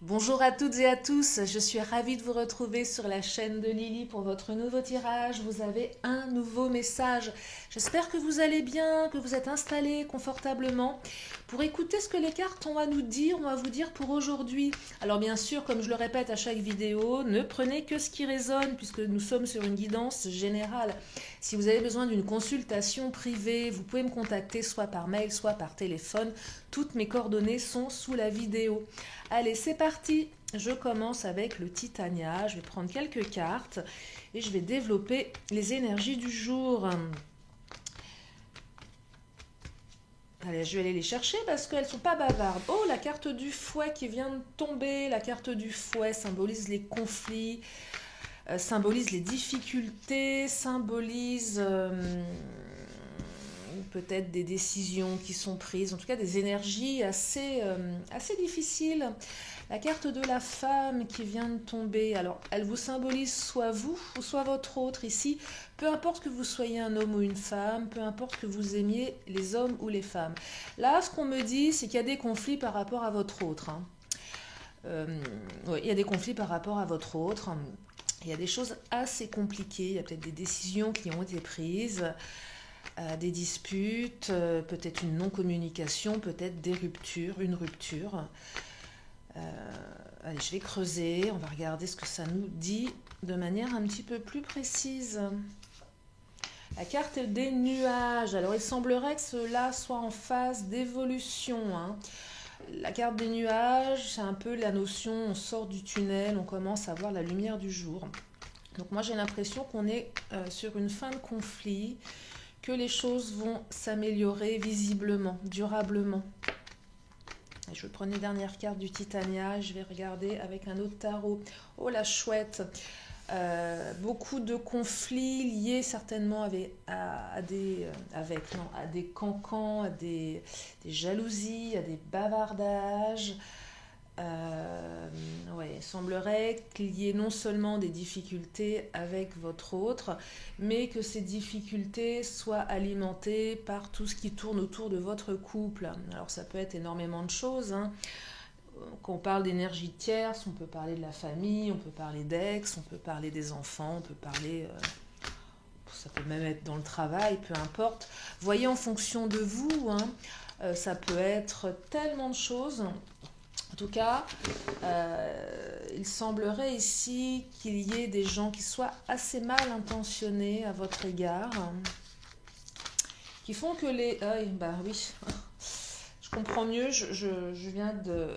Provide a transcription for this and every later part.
Bonjour à toutes et à tous, je suis ravie de vous retrouver sur la chaîne de Lily pour votre nouveau tirage. Vous avez un nouveau message. J'espère que vous allez bien, que vous êtes installés confortablement pour écouter ce que les cartes ont à nous dire, ont à vous dire pour aujourd'hui. Alors bien sûr, comme je le répète à chaque vidéo, ne prenez que ce qui résonne puisque nous sommes sur une guidance générale. Si vous avez besoin d'une consultation privée, vous pouvez me contacter soit par mail, soit par téléphone. Toutes mes coordonnées sont sous la vidéo. Allez, c'est parti. Je commence avec le Titania. Je vais prendre quelques cartes et je vais développer les énergies du jour. Allez, je vais aller les chercher parce qu'elles ne sont pas bavardes. Oh, la carte du fouet qui vient de tomber. La carte du fouet symbolise les conflits, symbolise les difficultés, symbolise peut-être des décisions qui sont prises, en tout cas des énergies assez difficiles. La carte de la femme qui vient de tomber, alors elle vous symbolise soit vous ou soit votre autre ici, peu importe que vous soyez un homme ou une femme, peu importe que vous aimiez les hommes ou les femmes. Là, ce qu'on me dit, c'est qu'il y a des conflits par rapport à votre autre. Oui, il y a des conflits par rapport à votre autre. Il y a des choses assez compliquées, il y a peut-être des décisions qui ont été prises, des disputes, peut-être une non-communication, peut-être des ruptures, une rupture. Allez, je vais creuser, on va regarder ce que ça nous dit de manière un petit peu plus précise. La carte des nuages, alors il semblerait que cela soit en phase d'évolution. La carte des nuages, c'est un peu la notion, on sort du tunnel, on commence à voir la lumière du jour. Donc moi j'ai l'impression qu'on est sur une fin de conflit, que les choses vont s'améliorer visiblement, durablement. Et je vais prendre les dernières cartes du Titania, je vais regarder avec un autre tarot. Oh la chouette, beaucoup de conflits liés certainement à des cancans, à des jalousies, à des bavardages. Ouais, il semblerait qu'il y ait non seulement des difficultés avec votre autre, mais que ces difficultés soient alimentées par tout ce qui tourne autour de votre couple. Alors ça peut être énormément de choses. Quand on parle d'énergie tierce, on peut parler de la famille, on peut parler d'ex, on peut parler des enfants, on peut parler... ça peut même être dans le travail, peu importe. Voyez en fonction de vous, ça peut être tellement de choses. En tout cas, il semblerait ici qu'il y ait des gens qui soient assez mal intentionnés à votre égard, qui font que les... bah oui, je comprends mieux, je viens de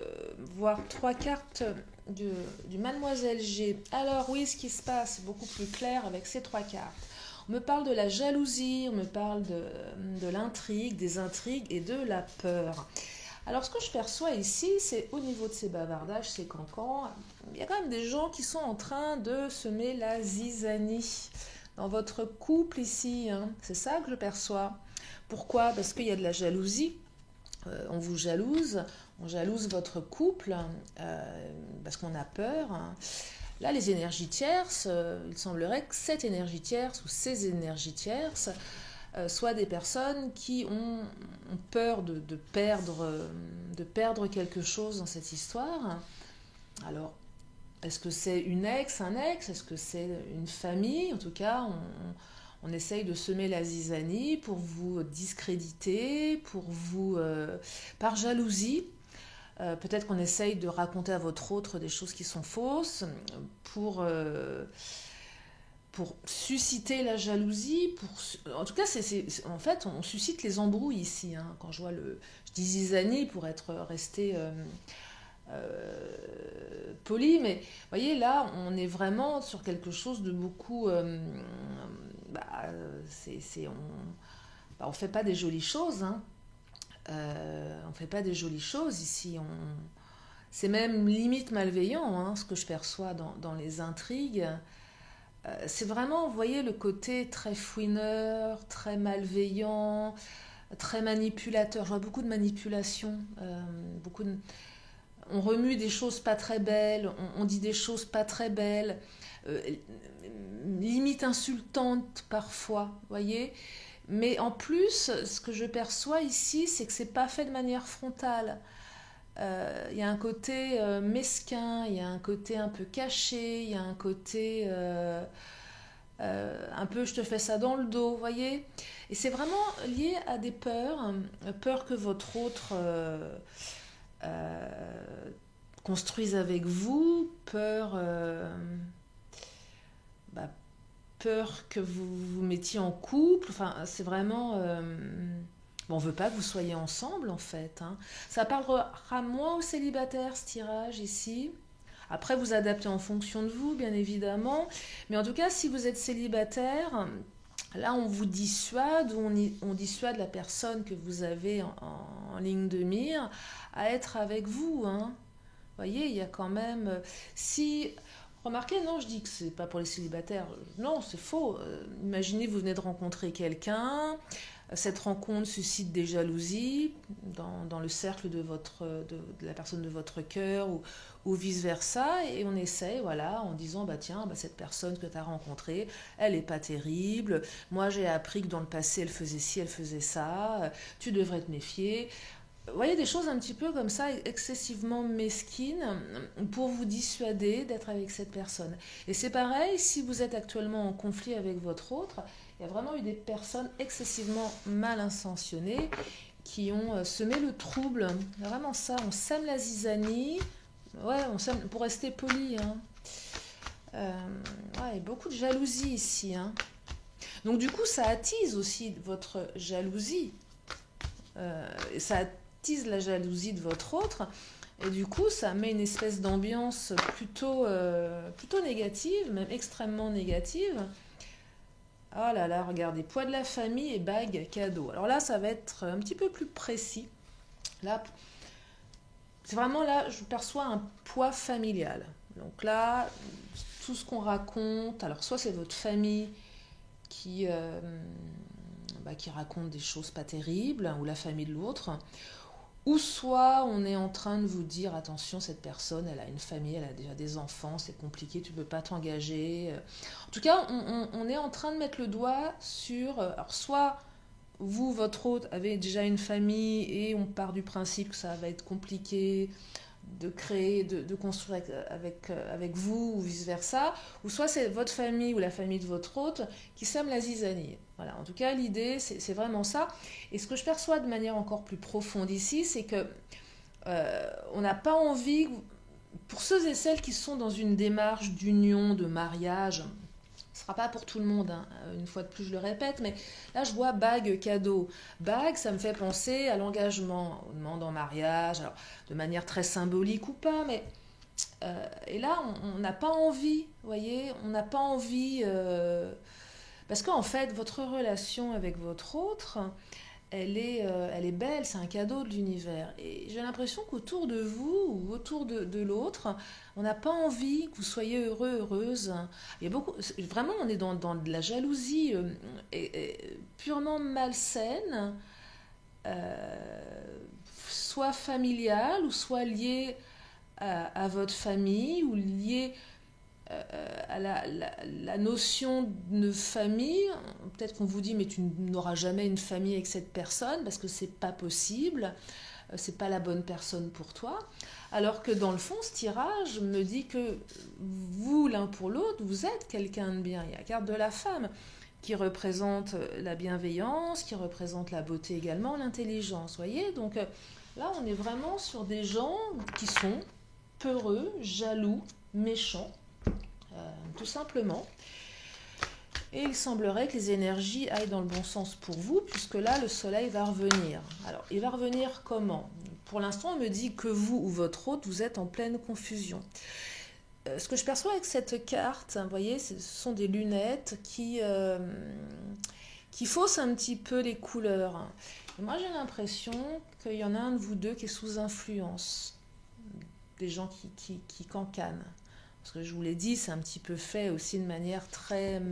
voir 3 cartes du Mademoiselle G. Alors oui, ce qui se passe est beaucoup plus clair avec ces 3 cartes. On me parle de la jalousie, on me parle de l'intrigue, des intrigues et de la peur. Alors, ce que je perçois ici, c'est au niveau de ces bavardages, ces cancans, il y a quand même des gens qui sont en train de semer la zizanie dans votre couple ici. C'est ça que je perçois. Pourquoi? Parce qu'il y a de la jalousie. On vous jalouse, on jalouse votre couple parce qu'on a peur. Là, les énergies tierces, il semblerait que cette énergie tierce ou ces énergies tierces soit des personnes qui ont peur de perdre quelque chose dans cette histoire. Alors, est-ce que c'est une ex, un ex? Est-ce que c'est une famille? En tout cas, on essaye de semer la zizanie pour vous discréditer, pour vous... par jalousie. Peut-être qu'on essaye de raconter à votre autre des choses qui sont fausses pour susciter la jalousie, en tout cas, en fait, on suscite les embrouilles ici. Quand je vois je dis zizanie pour être resté poli, mais vous voyez, là, on est vraiment sur quelque chose de beaucoup... on fait pas des jolies choses, on fait pas des jolies choses ici, c'est même limite malveillant, ce que je perçois dans les intrigues. C'est vraiment, vous voyez, le côté très fouineur, très malveillant, très manipulateur. Je vois beaucoup de manipulation, on remue des choses pas très belles, on dit des choses pas très belles, limite insultantes parfois, vous voyez. Mais en plus, ce que je perçois ici, c'est que c'est pas fait de manière frontale. il y a un côté mesquin, il y a un côté un peu caché, il y a un côté un peu je te fais ça dans le dos, vous voyez. Et c'est vraiment lié à des peurs, peur que votre autre euh, construise avec vous, bah, peur que vous vous mettiez en couple. Enfin, c'est vraiment. Bon, on veut pas que vous soyez ensemble en fait, hein. Ça parlera moins aux célibataires ce tirage ici. Après, vous adaptez en fonction de vous, bien évidemment. Mais en tout cas, si vous êtes célibataire, là, on vous dissuade, ou on dissuade la personne que vous avez en ligne de mire à être avec vous, hein. Vous voyez, il y a quand même. Si. Remarquez, non, je dis que c'est pas pour les célibataires. Non, c'est faux. Imaginez, vous venez de rencontrer quelqu'un. Cette rencontre suscite des jalousies dans le cercle de la personne de votre cœur ou vice-versa. Et on essaye, voilà, en disant, bah tiens, bah, cette personne que tu as rencontrée, elle n'est pas terrible. Moi, j'ai appris que dans le passé, elle faisait ci, elle faisait ça. Tu devrais te méfier. Vous voyez, des choses un petit peu comme ça, excessivement mesquines, pour vous dissuader d'être avec cette personne. Et c'est pareil, si vous êtes actuellement en conflit avec votre autre, il y a vraiment eu des personnes excessivement mal intentionnées qui ont semé le trouble. Vraiment ça, on sème la zizanie. Ouais, on sème, pour rester poli, hein. Ouais, beaucoup de jalousie ici, hein. Donc du coup, ça attise aussi votre jalousie. Ça attise la jalousie de votre autre. Et du coup, ça met une espèce d'ambiance plutôt négative, même extrêmement négative. Oh là là, regardez, poids de la famille et bague cadeau. Alors là, ça va être un petit peu plus précis. Là, c'est vraiment là, je perçois un poids familial. Donc là, tout ce qu'on raconte, alors soit c'est votre famille qui raconte des choses pas terribles, hein, ou la famille de l'autre, ou soit on est en train de vous dire attention, cette personne, elle a une famille, elle a déjà des enfants, c'est compliqué, tu ne peux pas t'engager. En tout cas, on est en train de mettre le doigt sur. Alors, soit vous, votre hôte, avez déjà une famille et on part du principe que ça va être compliqué de créer, de construire avec vous ou vice-versa, ou soit c'est votre famille ou la famille de votre hôte qui sème la zizanie. Voilà, en tout cas, l'idée, c'est vraiment ça. Et ce que je perçois de manière encore plus profonde ici, c'est que on n'a pas envie, pour ceux et celles qui sont dans une démarche d'union, de mariage, ce ne sera pas pour tout le monde, hein. Une fois de plus je le répète, mais là je vois bague cadeau. Bague, ça me fait penser à l'engagement, au demande en mariage, alors de manière très symbolique ou pas, mais et là on n'a pas envie, vous voyez, on n'a pas envie, parce qu'en fait votre relation avec votre autre, elle est belle, c'est un cadeau de l'univers. Et j'ai l'impression qu'autour de vous ou autour de l'autre, on n'a pas envie que vous soyez heureux, heureuse. Il y a beaucoup, vraiment, on est dans de la jalousie purement malsaine, soit familiale ou soit liée à votre famille ou liée à la notion de famille. Peut-être qu'on vous dit mais tu n'auras jamais une famille avec cette personne parce que c'est pas possible, c'est pas la bonne personne pour toi, alors que dans le fond ce tirage me dit que vous l'un pour l'autre vous êtes quelqu'un de bien. Il y a la carte de la femme qui représente la bienveillance, qui représente la beauté également, l'intelligence, voyez. Donc là on est vraiment sur des gens qui sont peureux, jaloux, méchants, tout simplement. Et il semblerait que les énergies aillent dans le bon sens pour vous, puisque là, le soleil va revenir. Alors, il va revenir comment? Pour l'instant, on me dit que vous ou votre hôte, vous êtes en pleine confusion. Ce que je perçois avec cette carte, vous voyez, ce sont des lunettes qui faussent un petit peu les couleurs. Et moi, j'ai l'impression qu'il y en a un de vous deux qui est sous influence. Des gens qui cancanent. Parce que je vous l'ai dit, c'est un petit peu fait aussi de manière très...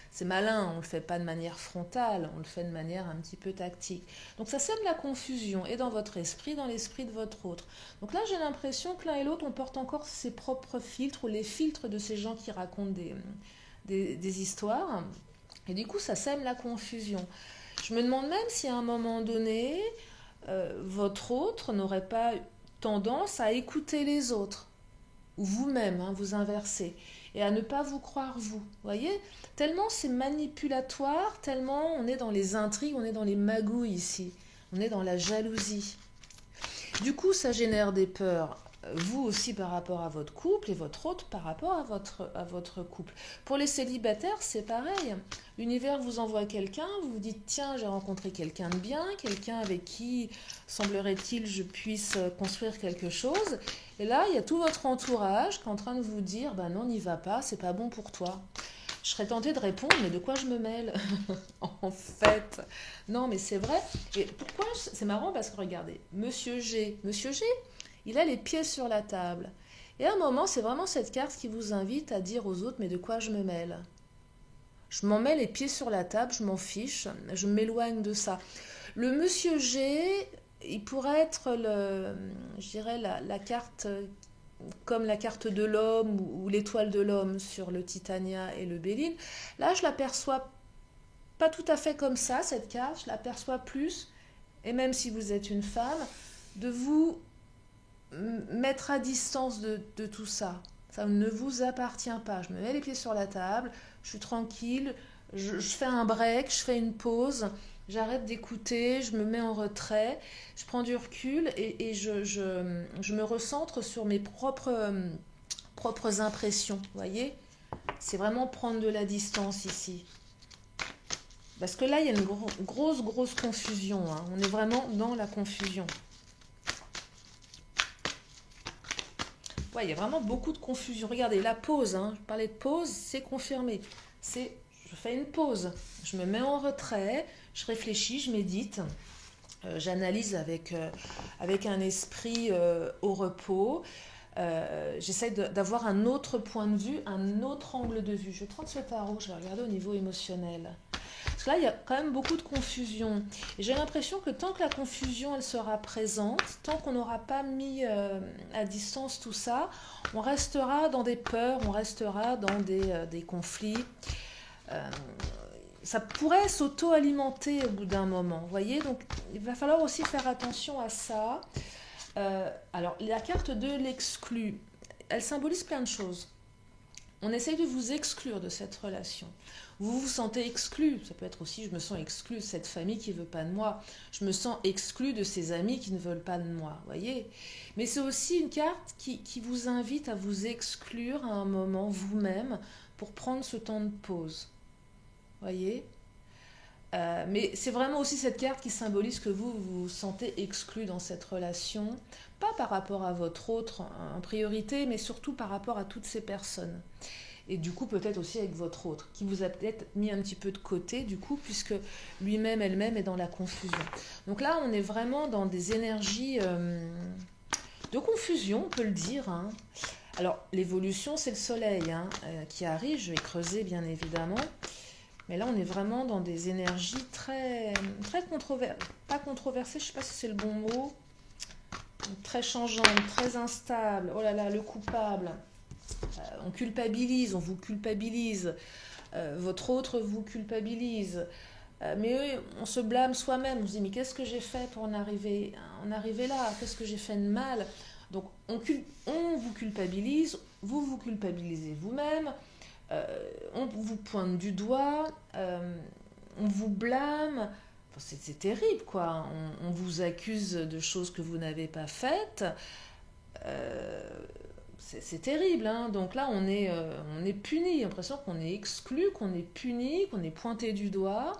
C'est malin, on ne le fait pas de manière frontale, on le fait de manière un petit peu tactique. Donc ça sème la confusion, et dans votre esprit, dans l'esprit de votre autre. Donc là, j'ai l'impression que l'un et l'autre, on porte encore ses propres filtres, ou les filtres de ces gens qui racontent des histoires. Et du coup, ça sème la confusion. Je me demande même si à un moment donné, votre autre n'aurait pas tendance à écouter les autres, ou vous-même, hein, vous inversez, et à ne pas vous croire vous. Voyez, tellement c'est manipulatoire, tellement on est dans les intrigues, on est dans les magouilles ici, on est dans la jalousie. Du coup, ça génère des peurs, vous aussi par rapport à votre couple et votre autre par rapport à votre couple. Pour les célibataires, c'est pareil. L'univers vous envoie quelqu'un, vous vous dites tiens, j'ai rencontré quelqu'un de bien, quelqu'un avec qui, semblerait-il, je puisse construire quelque chose. Et là, il y a tout votre entourage qui est en train de vous dire bah non, n'y va pas, c'est pas bon pour toi. Je serais tentée de répondre, mais de quoi je me mêle? En fait, non, mais c'est vrai. Et pourquoi? C'est marrant parce que regardez, Monsieur G, il a les pieds sur la table. Et à un moment, c'est vraiment cette carte qui vous invite à dire aux autres, mais de quoi je me mêle? Je m'en mets les pieds sur la table, je m'en fiche, je m'éloigne de ça. Le Monsieur G, il pourrait être je dirais la carte comme la carte de l'homme ou l'étoile de l'homme sur le Titania et le Béline. Là, je l'aperçois pas tout à fait comme ça, cette carte, je l'aperçois plus, et même si vous êtes une femme, de vous mettre à distance de tout ça. Ça ne vous appartient pas. Je me mets les pieds sur la table, je suis tranquille, je fais un break, je fais une pause, j'arrête d'écouter, je me mets en retrait, je prends du recul et je me recentre sur mes propres impressions. Vous voyez? C'est vraiment prendre de la distance ici. Parce que là, il y a une grosse confusion. Hein. On est vraiment dans la confusion. Ouais, il y a vraiment beaucoup de confusion. Regardez, la pause, hein, je parlais de pause, c'est confirmé. Je fais une pause, je me mets en retrait, je réfléchis, je médite, j'analyse avec un esprit au repos. J'essaie d'avoir un autre point de vue, un autre angle de vue. Je vais prendre ce tarot, je vais regarder au niveau émotionnel. Parce que là, il y a quand même beaucoup de confusion. Et j'ai l'impression que tant que la confusion, elle sera présente, tant qu'on n'aura pas mis à distance tout ça, on restera dans des peurs, on restera dans des conflits. Ça pourrait s'auto-alimenter au bout d'un moment, vous voyez? Donc, il va falloir aussi faire attention à ça. Alors, la carte de l'exclu, elle symbolise plein de choses. On essaye de vous exclure de cette relation. Vous vous sentez exclu. Ça peut être aussi, je me sens exclu de cette famille qui ne veut pas de moi. Je me sens exclu de ces amis qui ne veulent pas de moi. Voyez. Mais c'est aussi une carte qui vous invite à vous exclure à un moment vous-même pour prendre ce temps de pause. Voyez. Mais c'est vraiment aussi cette carte qui symbolise que vous vous sentez exclu dans cette relation. Pas par rapport à votre autre en priorité, mais surtout par rapport à toutes ces personnes. Et du coup, peut-être aussi avec votre autre, qui vous a peut-être mis un petit peu de côté, du coup, puisque lui-même, elle-même est dans la confusion. Donc là, on est vraiment dans des énergies de confusion, on peut le dire. Hein. Alors, l'évolution, c'est le soleil qui arrive, je vais creuser bien évidemment. Mais là, on est vraiment dans des énergies très controversées, pas controversées, je ne sais pas si c'est le bon mot, très changeantes, très instables. Oh là là, le coupable. On culpabilise, on vous culpabilise. Votre autre vous culpabilise. Mais on se blâme soi-même. On se dit, mais qu'est-ce que j'ai fait pour en arriver là? Qu'est-ce que j'ai fait de mal? Donc, on vous culpabilise, vous vous culpabilisez vous-même. On vous pointe du doigt, on vous blâme, c'est terrible quoi, on vous accuse de choses que vous n'avez pas faites, c'est terrible, hein. Donc là on est puni, l'impression qu'on est exclu, qu'on est puni, qu'on est pointé du doigt,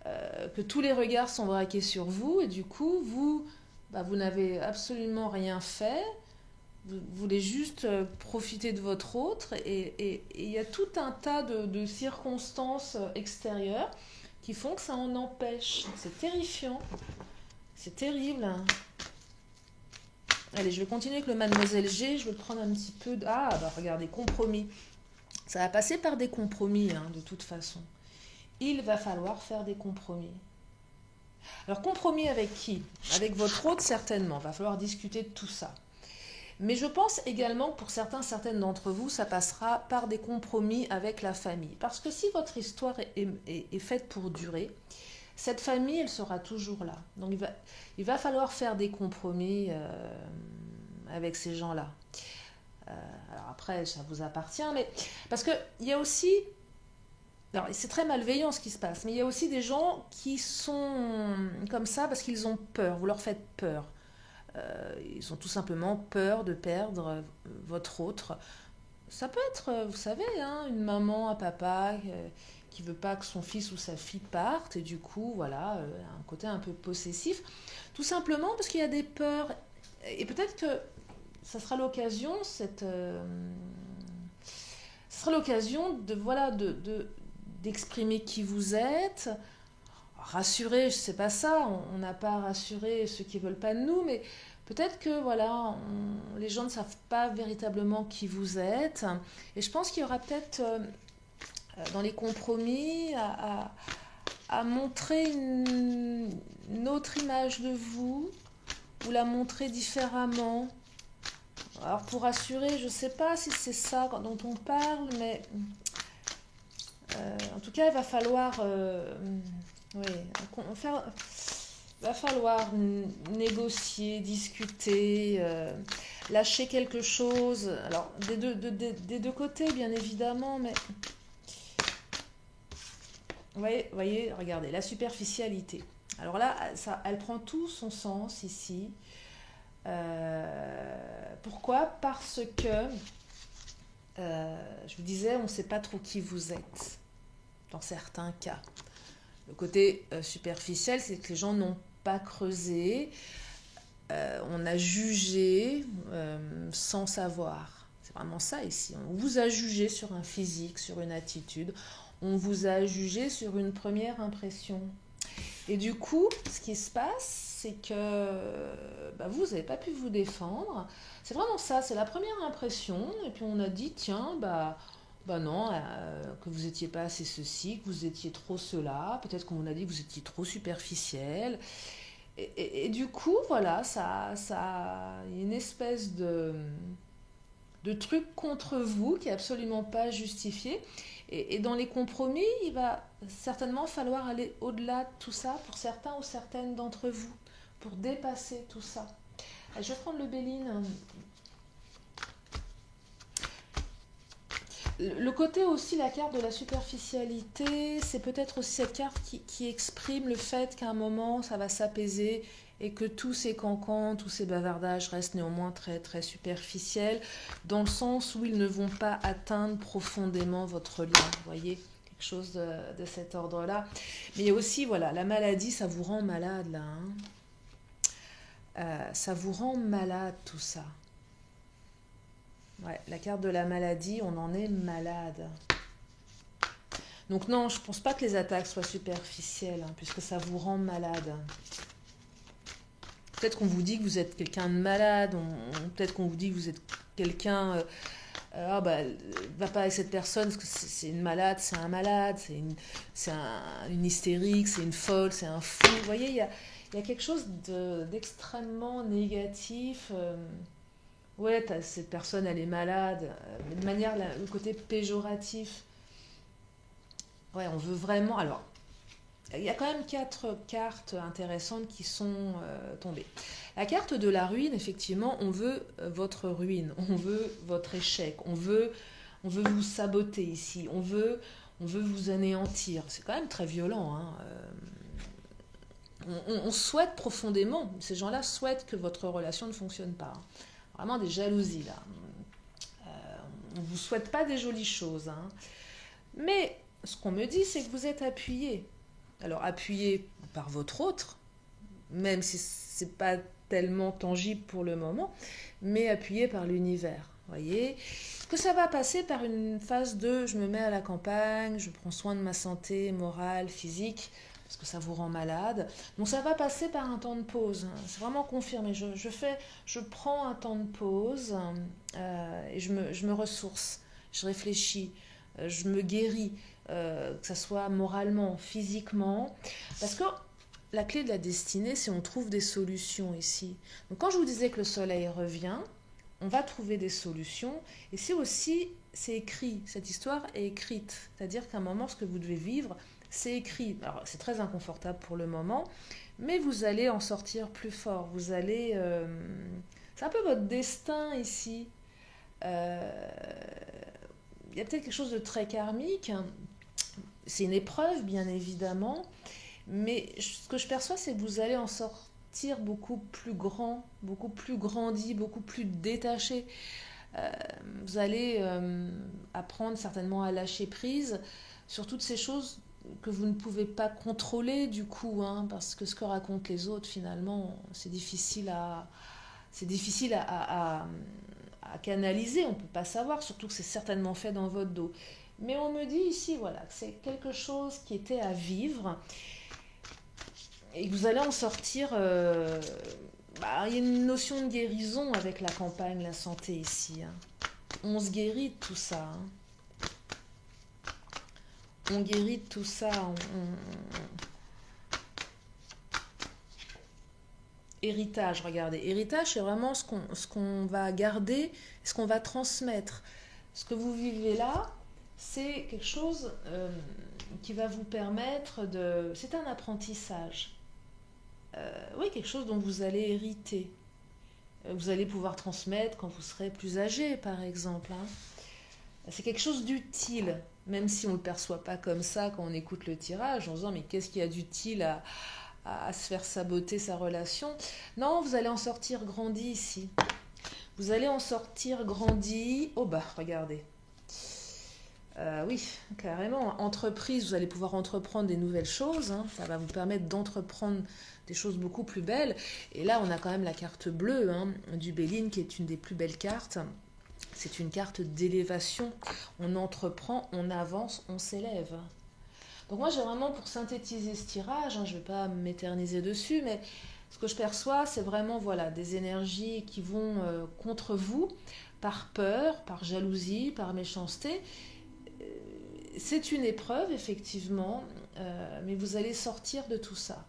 que tous les regards sont braqués sur vous et du coup vous n'avez absolument rien fait. Vous voulez juste profiter de votre autre et il y a tout un tas de circonstances extérieures qui font que ça en empêche. C'est terrifiant. C'est terrible. Hein. Allez, je vais continuer avec le Mademoiselle G. Je vais prendre un petit peu de... Ah, bah regardez, compromis. Ça va passer par des compromis, hein, de toute façon. Il va falloir faire des compromis. Alors, compromis avec qui? Avec votre autre, certainement. Il va falloir discuter de tout ça. Mais je pense également que pour certaines d'entre vous, ça passera par des compromis avec la famille. Parce que si votre histoire est faite pour durer, cette famille, elle sera toujours là. Donc il va falloir faire des compromis avec ces gens-là. Alors après, ça vous appartient, mais parce qu'il y a aussi, alors c'est très malveillant ce qui se passe, mais il y a aussi des gens qui sont comme ça parce qu'ils ont peur, vous leur faites peur. Ils ont tout simplement peur de perdre votre autre. Ça peut être, vous savez, hein, une maman, un papa qui veut pas que son fils ou sa fille parte, et du coup, voilà, un côté un peu possessif. Tout simplement parce qu'il y a des peurs, et peut-être que ça sera l'occasion, ce sera l'occasion de, voilà, d'exprimer qui vous êtes. Rassurer, c'est pas ça, on n'a pas à rassurer ceux qui veulent pas de nous, mais peut-être que voilà, les gens ne savent pas véritablement qui vous êtes. Et je pense qu'il y aura peut-être dans les compromis à montrer une autre image de vous, ou la montrer différemment. Alors pour rassurer, je ne sais pas si c'est ça dont on parle, mais en tout cas, il va falloir, oui, va falloir négocier, discuter, lâcher quelque chose. Alors des deux côtés, bien évidemment, mais voyez, regardez, la superficialité. Alors là, ça, elle prend tout son sens ici. Pourquoi? Parce que, je vous disais, on ne sait pas trop qui vous êtes, dans certains cas. Le côté superficiel, c'est que les gens n'ont pas creusé, on a jugé sans savoir. C'est vraiment ça ici. On vous a jugé sur un physique, sur une attitude, on vous a jugé sur une première impression. Et du coup, ce qui se passe, c'est que vous n'avez pas pu vous défendre. C'est vraiment ça, c'est la première impression. Et puis on a dit, tiens, non, que vous n'étiez pas assez ceci, que vous étiez trop cela. Peut-être qu'on a dit que vous étiez trop superficiel. Et du coup, voilà, ça a une espèce de truc contre vous qui n'est absolument pas justifié. Et dans les compromis, il va certainement falloir aller au-delà de tout ça pour certains ou certaines d'entre vous, pour dépasser tout ça. Je vais prendre le Béline. Le côté aussi, la carte de la superficialité, c'est peut-être aussi cette carte qui exprime le fait qu'à un moment, ça va s'apaiser et que tous ces cancans, tous ces bavardages restent néanmoins très, très superficiels, dans le sens où ils ne vont pas atteindre profondément votre lien, vous voyez, quelque chose de cet ordre-là. Mais il y a aussi, voilà, la maladie, ça vous rend malade, là. Ça vous rend malade, tout ça. Ouais, la carte de la maladie, on en est malade. Donc non, je ne pense pas que les attaques soient superficielles, puisque ça vous rend malade. Peut-être qu'on vous dit que vous êtes quelqu'un de malade, peut-être qu'on vous dit que vous êtes quelqu'un... va pas avec cette personne, parce que c'est une malade, c'est un malade, c'est une hystérique, c'est une folle, c'est un fou. Vous voyez, il y a quelque chose d'extrêmement négatif. Ouais, cette personne, elle est malade, mais de manière, le côté péjoratif. Ouais, on veut vraiment... Alors, il y a quand même 4 cartes intéressantes qui sont tombées. La carte de la ruine, effectivement, on veut votre ruine, on veut votre échec, on veut vous saboter ici, on veut vous anéantir. C'est quand même très violent, hein. On souhaite profondément, ces gens-là souhaitent que votre relation ne fonctionne pas. Vraiment des jalousies, là. On ne vous souhaite pas des jolies choses, hein. Mais ce qu'on me dit, c'est que vous êtes appuyé. Alors, appuyé par votre autre, même si ce n'est pas tellement tangible pour le moment, mais appuyé par l'univers. Voyez, que ça va passer par une phase de je me mets à la campagne, je prends soin de ma santé morale, physique, parce que ça vous rend malade. Donc ça va passer par un temps de pause. C'est vraiment confirmé. Je prends un temps de pause et je me ressource, je réfléchis, je me guéris. Que ça soit moralement, physiquement, parce que la clé de la destinée, c'est on trouve des solutions ici. Donc quand je vous disais que le soleil revient, on va trouver des solutions, et c'est écrit, cette histoire est écrite, c'est-à-dire qu'à un moment, ce que vous devez vivre, c'est écrit. Alors c'est très inconfortable pour le moment, mais vous allez en sortir plus fort. Vous allez... c'est un peu votre destin ici. Euh, il y a peut-être quelque chose de très karmique. C'est une épreuve, bien évidemment. Mais ce que je perçois, c'est que vous allez en sortir beaucoup plus grand, beaucoup plus grandi, beaucoup plus détaché. Euh, Vous allez apprendre certainement à lâcher prise sur toutes ces choses que vous ne pouvez pas contrôler du coup, hein, parce que ce que racontent les autres, finalement, c'est difficile à canaliser, on ne peut pas savoir, surtout que c'est certainement fait dans votre dos. Mais on me dit ici, voilà, que c'est quelque chose qui était à vivre et que vous allez en sortir. Il y a une notion de guérison avec la campagne, la santé ici. Hein. On se guérit de tout ça. Hein. On guérit de tout ça. Héritage, regardez. Héritage, c'est vraiment ce qu'on va garder, ce qu'on va transmettre. Ce que vous vivez là, c'est quelque chose qui va vous permettre de... C'est un apprentissage. Oui, quelque chose dont vous allez hériter. Vous allez pouvoir transmettre quand vous serez plus âgé, par exemple. Hein. C'est quelque chose d'utile, même si on ne le perçoit pas comme ça quand on écoute le tirage, en se disant mais qu'est-ce qu'il y a d'utile à se faire saboter sa relation. Non, vous allez en sortir grandi ici. Vous allez en sortir grandi. Oh bah, regardez. Oui, carrément. Entreprise, vous allez pouvoir entreprendre des nouvelles choses. Hein. Ça va vous permettre d'entreprendre des choses beaucoup plus belles. Et là, on a quand même la carte bleue hein, du Béline, qui est une des plus belles cartes. C'est une carte d'élévation. On entreprend, on avance, on s'élève. Donc moi, j'ai vraiment, pour synthétiser ce tirage, hein, je ne vais pas m'éterniser dessus, mais ce que je perçois, c'est vraiment voilà, des énergies qui vont contre vous, par peur, par jalousie, par méchanceté. C'est une épreuve, effectivement, mais vous allez sortir de tout ça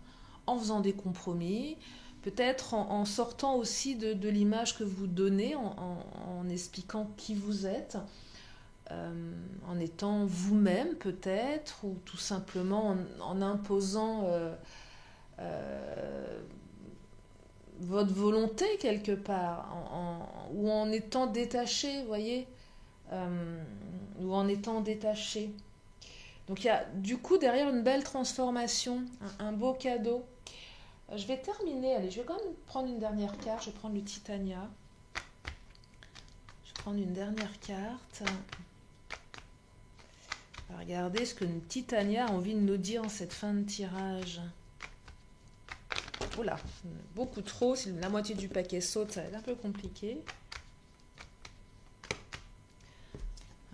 en faisant des compromis, peut-être en sortant aussi de l'image que vous donnez, en expliquant qui vous êtes, en étant vous-même peut-être, ou tout simplement en imposant votre volonté quelque part, ou en étant détaché, vous voyez, ou en étant détaché. Donc il y a du coup derrière une belle transformation, un beau cadeau. Je vais terminer, allez, je vais quand même prendre une dernière carte, je vais prendre le Titania. Je vais prendre une dernière carte. Regardez ce que Titania a envie de nous dire en cette fin de tirage. Oh là, beaucoup trop, si la moitié du paquet saute, ça va être un peu compliqué.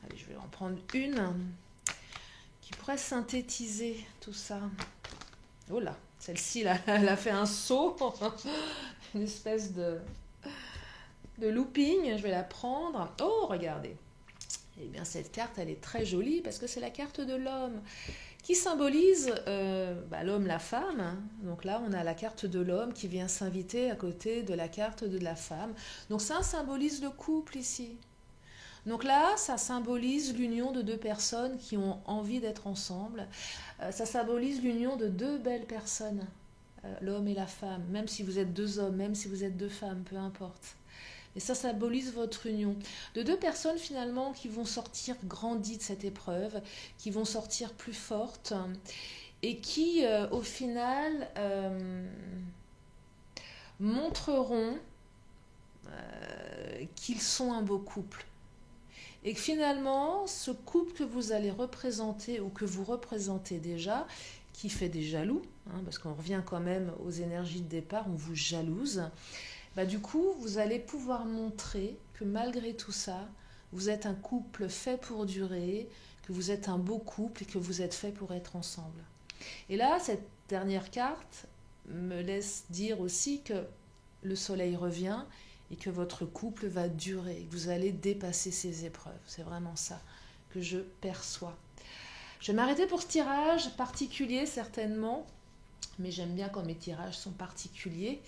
Allez, je vais en prendre une qui pourrait synthétiser tout ça. Oh là, celle-ci, là, elle a fait un saut, une espèce de looping. Je vais la prendre. Oh, regardez. Eh bien, cette carte, elle est très jolie parce que c'est la carte de l'homme qui symbolise l'homme, la femme. Donc là, on a la carte de l'homme qui vient s'inviter à côté de la carte de la femme. Donc ça symbolise le couple ici. Donc là, ça symbolise l'union de deux personnes qui ont envie d'être ensemble. Ça symbolise l'union de deux belles personnes, l'homme et la femme. Même si vous êtes deux hommes, même si vous êtes deux femmes, peu importe. Et ça symbolise votre union. De deux personnes finalement qui vont sortir grandies de cette épreuve, qui vont sortir plus fortes et qui au final montreront qu'ils sont un beau couple. Et que finalement, ce couple que vous allez représenter ou que vous représentez déjà, qui fait des jaloux, hein, parce qu'on revient quand même aux énergies de départ, on vous jalouse, du coup, vous allez pouvoir montrer que malgré tout ça, vous êtes un couple fait pour durer, que vous êtes un beau couple et que vous êtes fait pour être ensemble. Et là, cette dernière carte me laisse dire aussi que le soleil revient et que votre couple va durer, que vous allez dépasser ces épreuves. C'est vraiment ça que je perçois. Je vais m'arrêter pour ce tirage particulier certainement, mais j'aime bien quand mes tirages sont particuliers,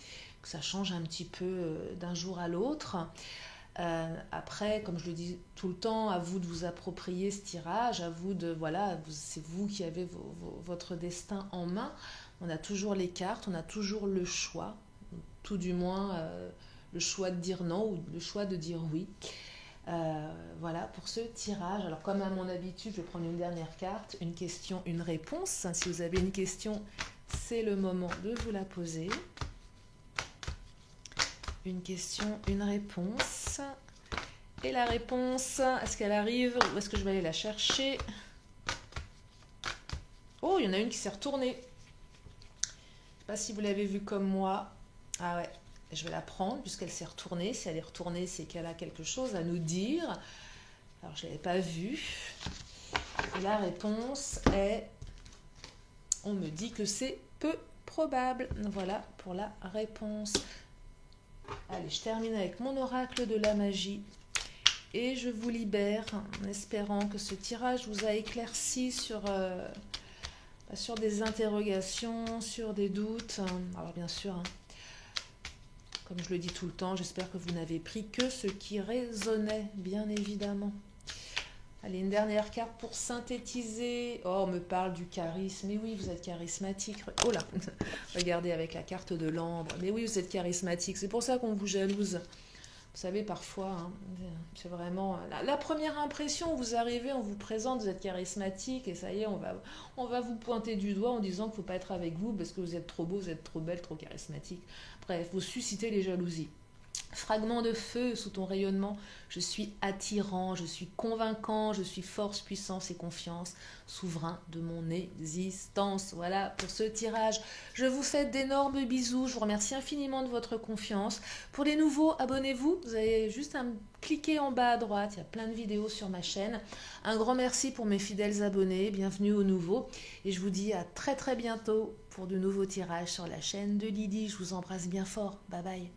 que ça change un petit peu d'un jour à l'autre. Après, comme je le dis tout le temps, à vous de vous approprier ce tirage, à vous de, voilà, c'est vous qui avez votre destin en main. On a toujours les cartes, on a toujours le choix, tout du moins le choix de dire non ou le choix de dire oui. Voilà pour ce tirage. Alors comme à mon habitude, je vais prendre une dernière carte, une question, une réponse. Si vous avez une question, c'est le moment de vous la poser. Une question, une réponse. Et la réponse, est-ce qu'elle arrive ou est-ce que je vais aller la chercher? Oh, il y en a une qui s'est retournée. Je ne sais pas si vous l'avez vue comme moi. Ah ouais, je vais la prendre puisqu'elle s'est retournée. Si elle est retournée, c'est qu'elle a quelque chose à nous dire. Alors, je ne l'avais pas vue. Et la réponse est... On me dit que c'est peu probable. Voilà pour la réponse. Allez, je termine avec mon oracle de la magie. Et je vous libère en espérant que ce tirage vous a éclairci sur des interrogations, sur des doutes. Alors bien sûr, comme je le dis tout le temps, j'espère que vous n'avez pris que ce qui résonnait, bien évidemment. Allez, une dernière carte pour synthétiser. Oh, on me parle du charisme. Mais oui, vous êtes charismatique. Oh là, regardez avec la carte de l'ambre. Mais oui, vous êtes charismatique. C'est pour ça qu'on vous jalouse. Vous savez, parfois, c'est vraiment la première impression où vous arrivez, on vous présente, vous êtes charismatique et ça y est, on va vous pointer du doigt en disant qu'il ne faut pas être avec vous parce que vous êtes trop beau, vous êtes trop belle, trop charismatique. Bref, vous suscitez les jalousies. Fragment de feu sous ton rayonnement, je suis attirant, je suis convaincant, je suis force, puissance et confiance, souverain de mon existence. Voilà pour ce tirage. Je vous fais d'énormes bisous, je vous remercie infiniment de votre confiance. Pour les nouveaux, abonnez-vous, vous avez juste à cliquer en bas à droite, il y a plein de vidéos sur ma chaîne. Un grand merci pour mes fidèles abonnés, bienvenue aux nouveaux. Et je vous dis à très très bientôt pour de nouveaux tirages sur la chaîne de Lydie. Je vous embrasse bien fort, bye bye.